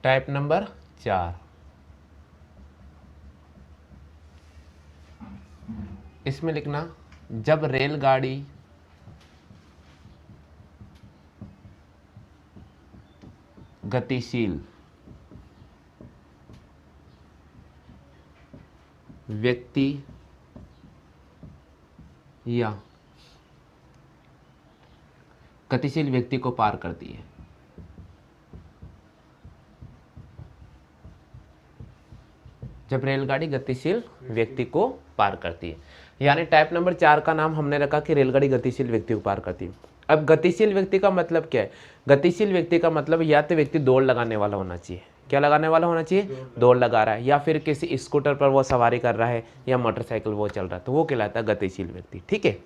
Type number 4, इसमें लिखना जब रेलगाड़ी गतिशील व्यक्ति या गतिशील व्यक्ति को पार करती है। जब रेलगाड़ी गतिशील व्यक्ति को पार करती है, यानी टाइप नंबर 4 का नाम हमने रखा कि रेलगाड़ी गतिशील व्यक्ति को पार करती है। अब गतिशील व्यक्ति का मतलब क्या है? गतिशील व्यक्ति का मतलब या तो व्यक्ति दौड़ लगाने वाला होना चाहिए। क्या लगाने वाला होना चाहिए? दौड़ लगा रहा है, या फिर किसी स्कूटर पर वो सवारी कर रहा है या मोटरसाइकिल वो चल रहा है, तो वो कहलाता है गतिशील व्यक्ति। ठीक है,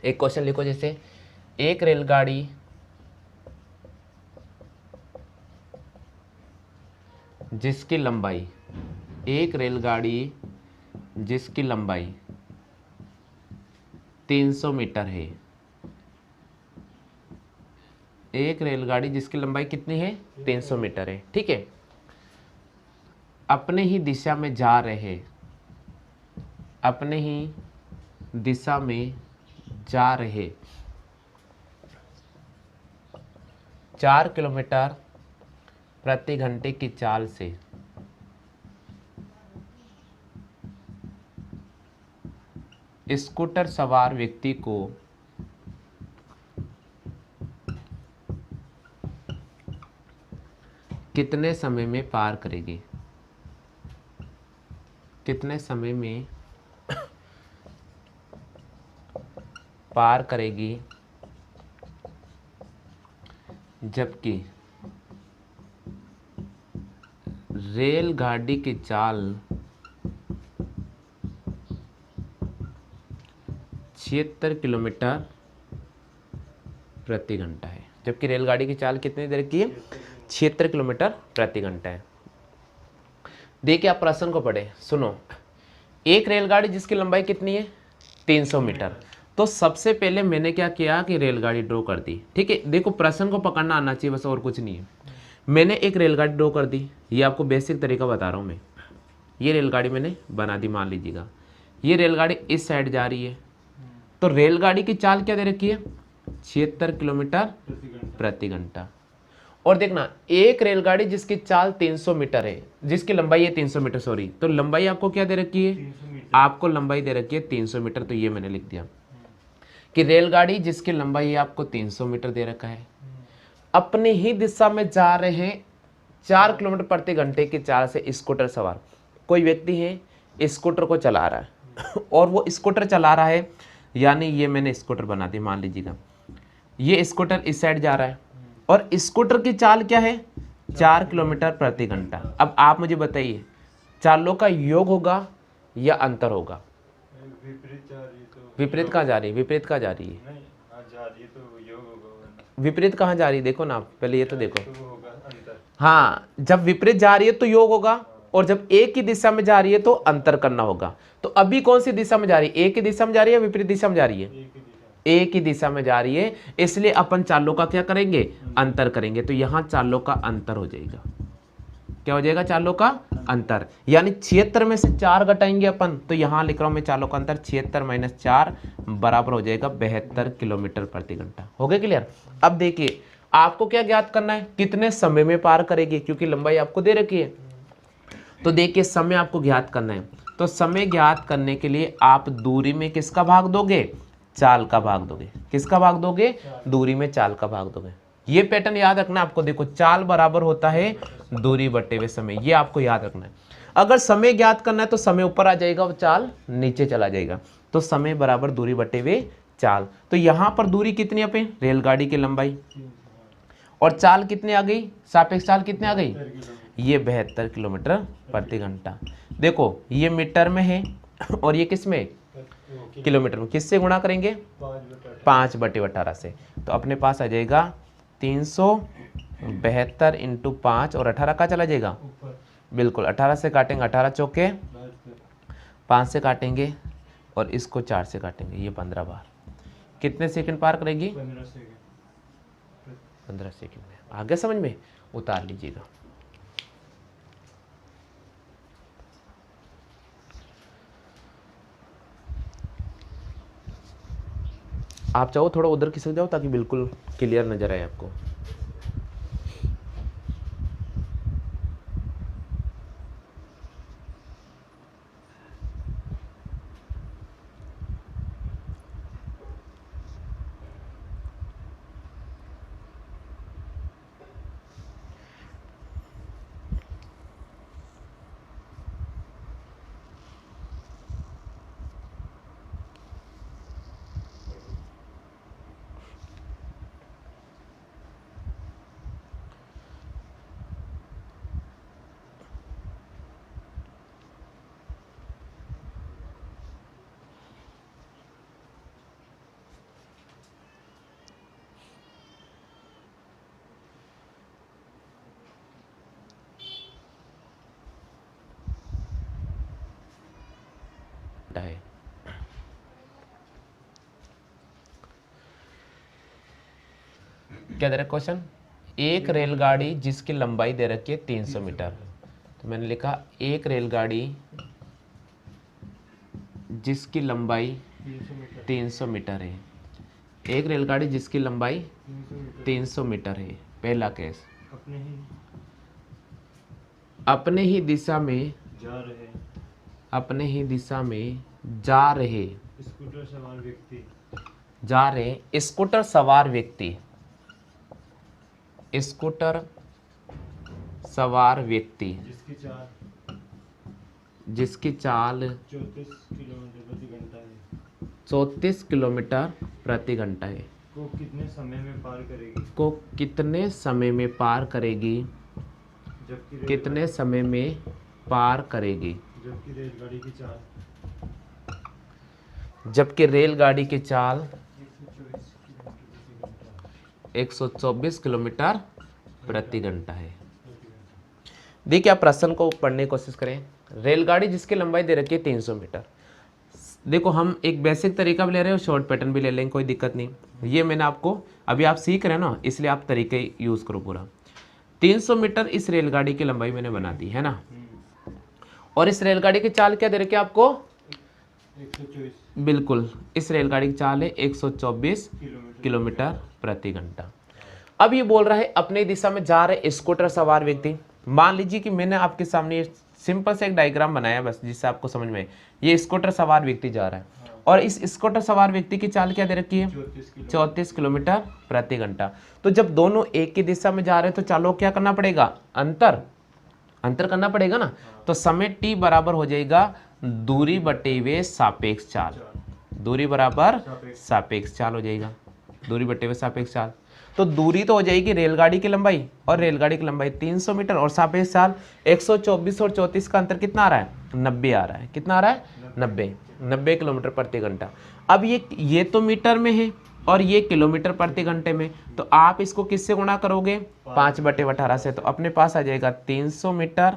एक क्वेश्चन लिखो, जैसे एक रेलगाड़ी जिसकी लंबाई 300 मीटर है। एक रेलगाड़ी जिसकी लंबाई कितनी है? 300 मीटर है। ठीक है, अपने ही दिशा में जा रहे 4 किलोमीटर प्रति घंटे की चाल से स्कूटर सवार व्यक्ति को कितने समय में पार करेगी? कितने समय में पार करेगी, जबकि रेलगाड़ी की चाल 76 किलोमीटर प्रति घंटा है। जबकि रेलगाड़ी की चाल कितनी देर की है? 76 किलोमीटर प्रति घंटा है। देखिए, आप प्रश्न को पढ़े, सुनो। एक रेलगाड़ी जिसकी लंबाई कितनी है? 300 मीटर। तो सबसे पहले मैंने क्या किया कि रेलगाड़ी ड्रॉ कर दी। ठीक है, देखो प्रश्न को पकड़ना आना चाहिए, बस और कुछ नहीं है। मैंने एक रेलगाड़ी ड्रॉ कर दी, ये आपको बेसिक तरीका बता रहा हूँ मैं। ये रेलगाड़ी मैंने बना दी, मान लीजिएगा ये रेलगाड़ी इस साइड जा रही है, तो रेलगाड़ी की चाल क्या दे रखी है? 76 किलोमीटर प्रति घंटा। और देखना, एक रेलगाड़ी जिसकी चाल 300 मीटर है, जिसकी लंबाई है 300 मीटर, सॉरी, तो लंबाई आपको क्या दे रखी है? आपको लंबाई दे रखी है 300 मीटर। तो ये मैंने लिख दिया कि रेलगाड़ी जिसकी लंबाई है आपको 300 मीटर दे रखा है, अपनी ही दिशा में जा रहे हैं 4 किलोमीटर प्रति घंटे की चाल से स्कूटर सवार कोई व्यक्ति है, स्कूटर को चला रहा है और वो स्कूटर चला रहा है, यानी ये मैंने स्कूटर बना दी, मान लीजिएगा ये स्कूटर इस साइड जा रहा है और स्कूटर की चाल क्या है? 4 किलोमीटर प्रति घंटा। अब आप मुझे बताइए, चालों का योग होगा या अंतर होगा? विपरीत कहाँ जा रही है? विपरीत कहाँ जा रही है? विपरीत कहाँ जा रही है? देखो ना, पहले ये तो देखो। हाँ, जब विपरीत जा रही है तो योग होगा, और जब एक ही दिशा में जा रही है तो अंतर करना होगा। तो अभी कौन सी दिशा में जा रही है? एक ही दिशा में जा रही है या विपरीत दिशा में जा रही है? एक ही दिशा में जा रही है, इसलिए अपन चालों का क्या करेंगे? अंतर करेंगे। तो यहाँ चालों का अंतर हो जाएगा। क्या हो जाएगा? चालों का अंतर, यानी 76 में से 4 घटाएंगे अपन, तो यहाँ लिख रहा हूं मैं चालों का अंतर 76 माइनस 4 बराबर हो जाएगा 72 किलोमीटर प्रति घंटा। हो गया क्लियर? अब देखिए, आपको क्या ज्ञात करना है? कितने समय में पार करेगी, क्योंकि लंबाई आपको दे रखी है। तो देखिए, समय आपको ज्ञात करना है, तो समय ज्ञात करने के लिए आप दूरी में किसका भाग दोगे? चाल का भाग दोगे। किसका भाग दोगे? दूरी में चाल का भाग दोगे। ये पैटर्न याद रखना आपको। देखो, चाल बराबर होता है दूरी बटे हुए समय, ये आपको याद रखना है। अगर समय ज्ञात करना है तो समय ऊपर आ जाएगा और चाल नीचे चला जाएगा। तो समय बराबर दूरी बटे हुए चाल। तो यहां पर दूरी कितनी अपनी? रेलगाड़ी की लंबाई, और चाल कितनी आ गई? सापेक्ष चाल कितनी आ गई? ये 72 किलोमीटर प्रति घंटा। देखो, ये मीटर में है और ये किस में? किलोमीटर में। किससे गुणा करेंगे? 5/18 से। तो अपने पास आ जाएगा 372 इंटू 5, और 18 का चला जाएगा? बिल्कुल, 18 से काटेंगे, 18 चौके 5 से काटेंगे, और इसको 4 से काटेंगे, ये 15 बार। कितने सेकंड पार करेगी? 15 सेकंड में। आगे समझ में? उतार लीजिएगा। आप चाहो थोड़ा उधर खिसक जाओ ताकि बिल्कुल क्लियर नजर आए आपको। है क्या दे रहा क्वेश्चन? एक रेलगाड़ी जिसकी लंबाई दे रखी है 300 मीटर। तो मैंने लिखा एक रेलगाड़ी जिसकी लंबाई 300 मीटर है। एक रेलगाड़ी जिसकी लंबाई 300 मीटर है। पहला केस, अपने ही दिशा में अपने ही दिशा में जा रहे स्कूटर सवार व्यक्ति स्कूटर सवार व्यक्ति स्कूटर सवार व्यक्ति जिसकी चाल 34 किलोमीटर प्रति घंटा है को कितने समय में पार करेगी? कितने समय में पार करेगी? कितने समय में पार करेगी? जबकि रेलगाड़ी की चाल 124 किलोमीटर प्रति घंटा है। देखिए आप प्रश्न को पढ़ने की कोशिश करें। रेलगाड़ी जिसकी लंबाई दे रखी है 300 मीटर। देखो हम एक बेसिक तरीका भी ले रहे हैं और शॉर्ट पैटर्न भी ले लेंगे, कोई दिक्कत नहीं। ये मैंने आपको अभी आप सीख रहे हैं ना, इसलिए आप तरीके यूज़ करो पूरा। 300 मीटर इस रेलगाड़ी की लंबाई मैंने बना दी है ना। और इस रेलगाड़ी की चाल क्या दे रखी है आपको? 124। बिल्कुल, इस रेलगाड़ी की चाल है 124 किलोमीटर प्रति घंटा। अब ये बोल रहा है अपने दिशा में जा रहे स्कूटर सवार व्यक्ति। मान लीजिए कि मैंने आपके सामने सिंपल से एक डायग्राम बनाया बस, जिससे आपको समझ में, ये स्कूटर सवार व्यक्ति जा रहा है और इस स्कूटर सवार व्यक्ति की चाल क्या दे रखी है? 34 किलोमीटर प्रति घंटा। तो जब दोनों एक ही दिशा में जा रहे हैं तो चालों क्या करना पड़ेगा? अंतर करना पड़ेगा ना। तो समय t बराबर हो जाएगा दूरी बटे हुए सापेक्ष चाल। दूरी बराबर सापेक्ष चाल हो जाएगा, दूरी बटे हुए सापेक्ष चाल। तो दूरी तो हो जाएगी रेलगाड़ी की लंबाई, और रेलगाड़ी की लंबाई 300 मीटर और सापेक्ष चाल 124 और 34 का अंतर कितना आ रहा है? 90 आ रहा है। कितना आ रहा है? 90 किलोमीटर प्रति घंटा। अब ये तो मीटर में है और ये किलोमीटर प्रति घंटे में, तो आप इसको किससे गुणा करोगे? 5/18 से। तो अपने पास आ जाएगा 300 मीटर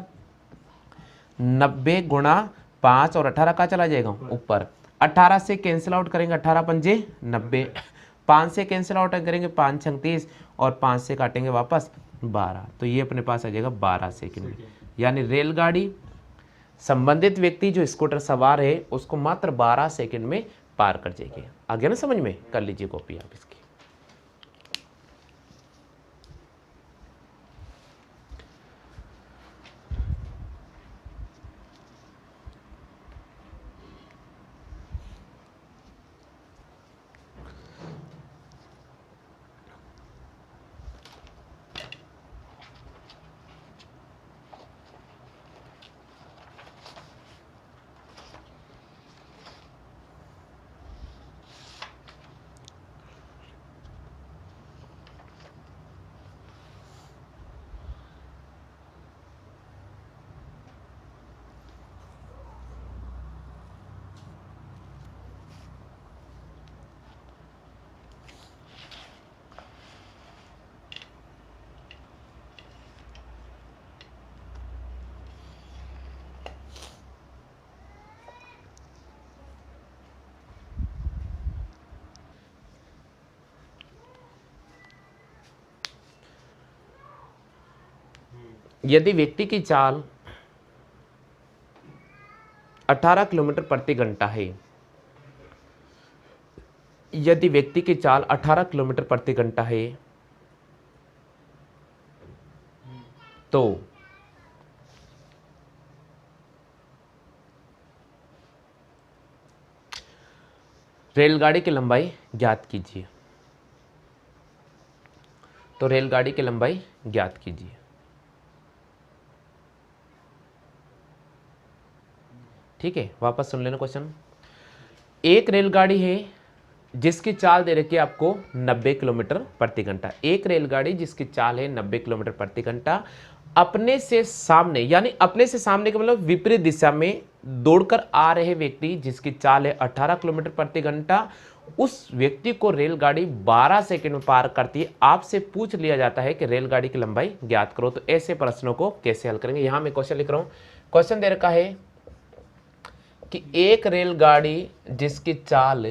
90 गुणा 5 और 18 का चला जाएगा ऊपर। 18 से कैंसिल आउट करेंगे, 18 पंजे 90, 5 से कैंसिल आउट करेंगे 5 छंग 30 और 5 से काटेंगे वापस 12। तो ये अपने पास आ जाएगा 12 सेकंड में। यानी रेलगाड़ी संबंधित व्यक्ति जो स्कूटर सवार है उसको मात्र 12 सेकंड में पार कर जाएगी। आ गया ना समझ में? कर लीजिए कॉपी आप इसकी। यदि व्यक्ति की चाल 18 किलोमीटर प्रति घंटा है यदि व्यक्ति की चाल 18 किलोमीटर प्रति घंटा है तो रेलगाड़ी की लंबाई ज्ञात कीजिए। तो रेलगाड़ी की लंबाई ज्ञात कीजिए। ठीक है, वापस सुन लेना क्वेश्चन। एक रेलगाड़ी है जिसकी चाल दे रखी है आपको 90 किलोमीटर प्रति घंटा। एक रेलगाड़ी जिसकी चाल है 90 किलोमीटर प्रति घंटा, अपने से सामने, यानी अपने से सामने का मतलब विपरीत दिशा में दौड़कर आ रहे व्यक्ति जिसकी चाल है 18 किलोमीटर प्रति घंटा, उस व्यक्ति को रेलगाड़ी 12 सेकंड में पार करती है। आपसे पूछ लिया जाता है कि रेलगाड़ी की लंबाई ज्ञात करो। तो ऐसे प्रश्नों को कैसे हल करेंगे? यहां मैं क्वेश्चन लिख रहा हूं। क्वेश्चन दे रखा है कि एक रेलगाड़ी जिसकी चाल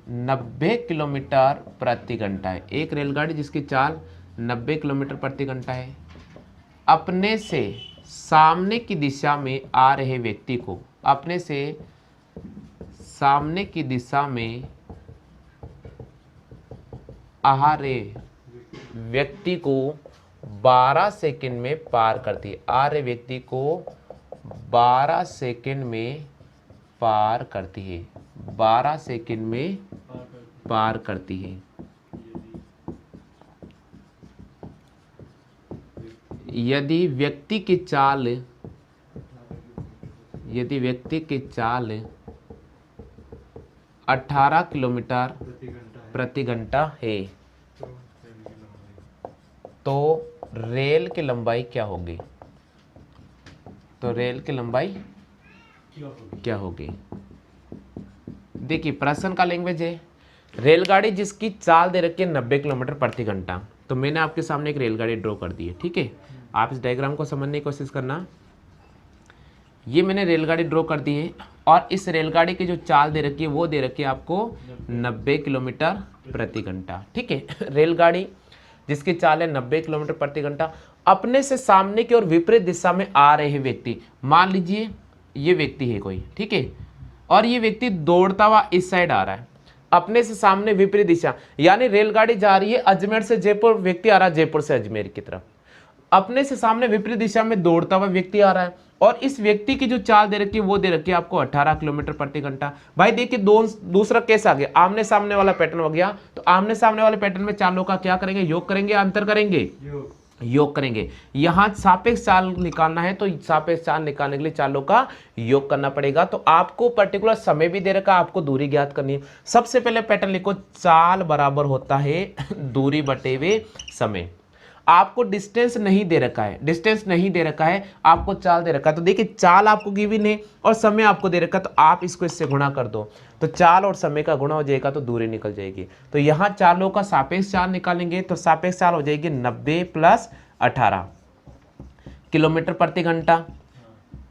90 किलोमीटर प्रति घंटा है। एक रेलगाड़ी जिसकी चाल 90 किलोमीटर प्रति घंटा है, अपने से सामने की दिशा में आ रहे व्यक्ति को, अपने से सामने की दिशा में आ रहे व्यक्ति को 12 सेकंड में पार करती है। आ रहे व्यक्ति को 12 सेकंड में पार करती है। 12 सेकंड में पार करती है। यदि व्यक्ति की चाल 18 किलोमीटर प्रति घंटा है तो रेल की लंबाई क्या होगी? तो रेल की लंबाई क्या होगी? देखिए, प्रश्न का लैंग्वेज है रेलगाड़ी जिसकी चाल दे रखी है 90 किलोमीटर प्रति घंटा। तो मैंने आपके सामने एक रेलगाड़ी ड्रॉ कर दी है। ठीक है, आप इस डायग्राम को समझने की कोशिश करना। ये मैंने रेलगाड़ी ड्रॉ कर दी है और इस रेलगाड़ी की जो चाल दे रखी है वो दे रखी है आपको 90 किलोमीटर प्रति घंटा। ठीक है, रेलगाड़ी जिसकी चाल है 90 किलोमीटर प्रति घंटा, अपने से सामने की ओर विपरीत दिशा में आ रहे व्यक्ति, मान लीजिए ये व्यक्ति है कोई, ठीक है, और ये व्यक्ति दौड़ता हुआ इस साइड आ रहा है, अपने से सामने विपरीत दिशा, यानी रेलगाड़ी जा रही है अजमेर से जयपुर, व्यक्ति आ रहा है जयपुर से अजमेर की तरफ, अपने से सामने विपरीत दिशा में दौड़ता हुआ व्यक्ति आ रहा है और इस व्यक्ति की जो चाल दे रखी है वो दे रखी है आपको 18 किलोमीटर प्रति घंटा। भाई देखिए, दूसरा केस आ गया, आमने सामने वाला पैटर्न हो गया। तो आमने सामने वाले पैटर्न में चालों का क्या करेंगे? योग करेंगे या अंतर करेंगे? योग करेंगे। यहां सापेक्ष चाल निकालना है तो सापेक्ष चाल निकालने के लिए चालों का योग करना पड़ेगा। तो आपको पर्टिकुलर समय भी दे रखा, आपको दूरी ज्ञात करनी है। सबसे पहले पैटर्न लिखो, चाल बराबर होता है दूरी बटे हुए समय। आपको डिस्टेंस नहीं दे रखा है, डिस्टेंस नहीं दे रखा है, आपको चाल दे रखा है। तो देखिए, चाल आपको गिवन है और समय आपको दे रखा है, तो आप इसको इससे गुणा कर दो, तो चाल और समय का गुणा हो जाएगा तो दूरी निकल जाएगी। तो यहाँ चालों का सापेक्ष चाल निकालेंगे तो सापेक्ष चाल हो जाएगी 90 + 18 किलोमीटर प्रति घंटा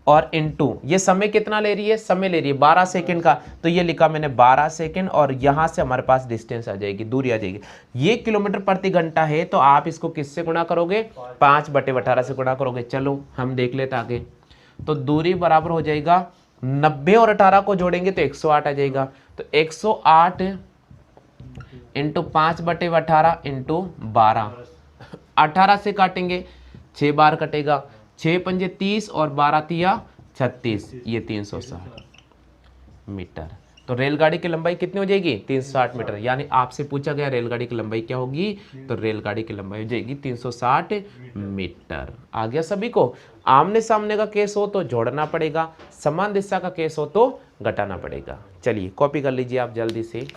और इनटू ये समय कितना ले रही है? समय ले रही है 12 सेकंड का, तो ये लिखा मैंने 12 सेकंड और यहाँ से हमारे पास डिस्टेंस आ जाएगी, दूरी आ जाएगी। ये किलोमीटर प्रति घंटा है तो आप इसको किससे गुणा करोगे? 5/18 से गुणा करोगे। चलो हम देख लेते आगे। तो दूरी बराबर हो जाएगा 90 और 18 को जोड़ेंगे तो 108 आ जाएगा। तो 108 इंटू 5/18 इंटू 12, 18 से काटेंगे 6 बार कटेगा, 6 पंजे 30 और 12 तिया 36, ये 360 मीटर। तो रेलगाड़ी की लंबाई कितनी हो जाएगी? 360 मीटर। यानी आपसे पूछा गया रेलगाड़ी की लंबाई क्या होगी, तो रेलगाड़ी की लंबाई हो जाएगी 360 मीटर। आ गया सभी को? आमने सामने का केस हो तो जोड़ना पड़ेगा, समान दिशा का केस हो तो घटाना पड़ेगा। चलिए कॉपी कर लीजिए आप जल्दी से।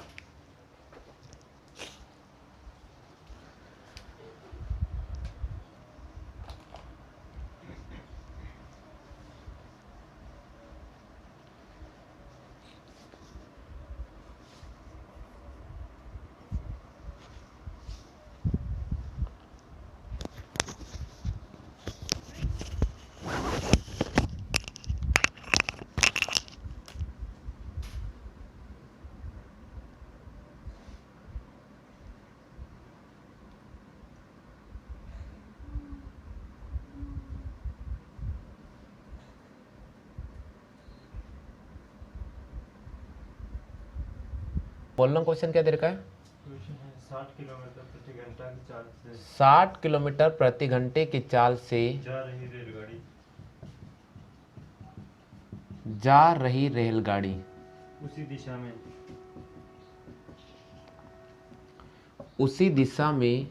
बोलना क्वेश्चन क्या दे रखा है? क्वेश्चन है 60 किलोमीटर प्रति घंटा की चाल से 60 किलोमीटर प्रति घंटे की चाल से जा रही रेलगाड़ी उसी दिशा में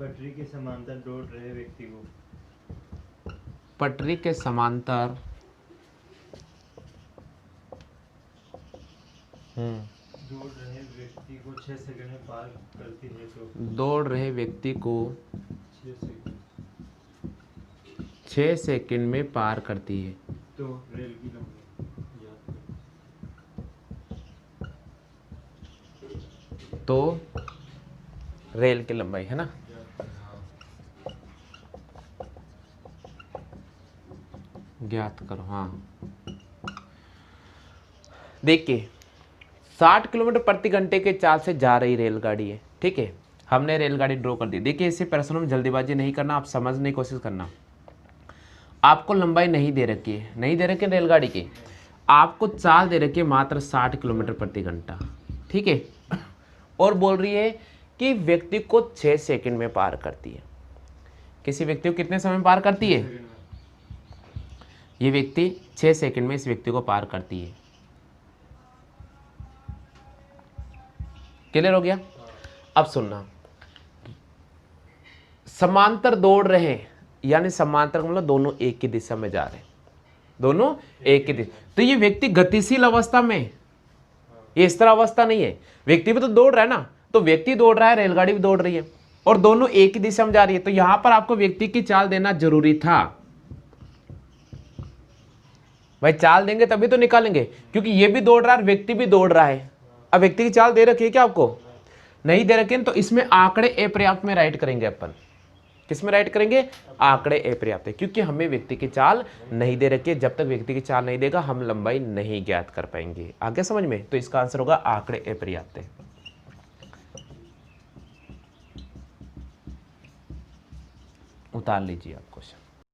पटरी के समांतर दौड़ रहे व्यक्ति को पटरी के समांतर दौड़ रहे व्यक्ति को 6 सेकंड में पार करती है तो दौड़ रहे व्यक्ति को 6 सेकंड 6 सेकंड में पार करती है तो रेल की लंबाई याद करो। तो रेल की लंबाई है ना। ज्ञात करो। हाँ देखिए 60 किलोमीटर प्रति घंटे के चाल से जा रही रेलगाड़ी है, ठीक है। हमने रेलगाड़ी ड्रॉ कर दी। देखिए इसे प्रश्नों में जल्दीबाजी नहीं करना, आप समझने की कोशिश करना। आपको लंबाई नहीं दे रखी है, नहीं दे रखी है रेलगाड़ी की, आपको चाल दे रखी है मात्र 60 किलोमीटर प्रति घंटा, ठीक है। और बोल रही है कि व्यक्ति को 6 सेकंड में पार करती है। किसी व्यक्ति को कितने समय में पार करती है? ये व्यक्ति 6 सेकंड में इस व्यक्ति को पार करती है। क्लियर हो गया? अब सुनना, समांतर दौड़ रहे हैं, यानी समांतर मतलब दोनों एक ही दिशा में जा रहे हैं, दोनों एक ही दिशा। तो ये व्यक्ति गतिशील अवस्था में, ये इस तरह अवस्था नहीं है। व्यक्ति भी तो दौड़ रहा है ना, तो व्यक्ति दौड़ रहा है, रेलगाड़ी भी दौड़ रही है और दोनों एक ही दिशा में जा रही है। तो यहां पर आपको व्यक्ति की चाल देना जरूरी था भाई। चाल देंगे तभी तो निकालेंगे, क्योंकि ये भी दौड़ रहा है, व्यक्ति भी दौड़ रहा है। अब व्यक्ति की चाल दे रखी है क्या आपको? नहीं दे रखी है, तो इसमें आंकड़े अपर्याप्त में राइट करेंगे अपन। किस में राइट करेंगे? आंकड़े अपर्याप्त है, क्योंकि हमें व्यक्ति की चाल नहीं दे रखी है। जब तक व्यक्ति की चाल नहीं देगा हम लंबाई नहीं ज्ञात कर पाएंगे। आगे समझ में? तो इसका आंसर होगा आंकड़े अपर्याप्त है। उतार लीजिए आप क्वेश्चन।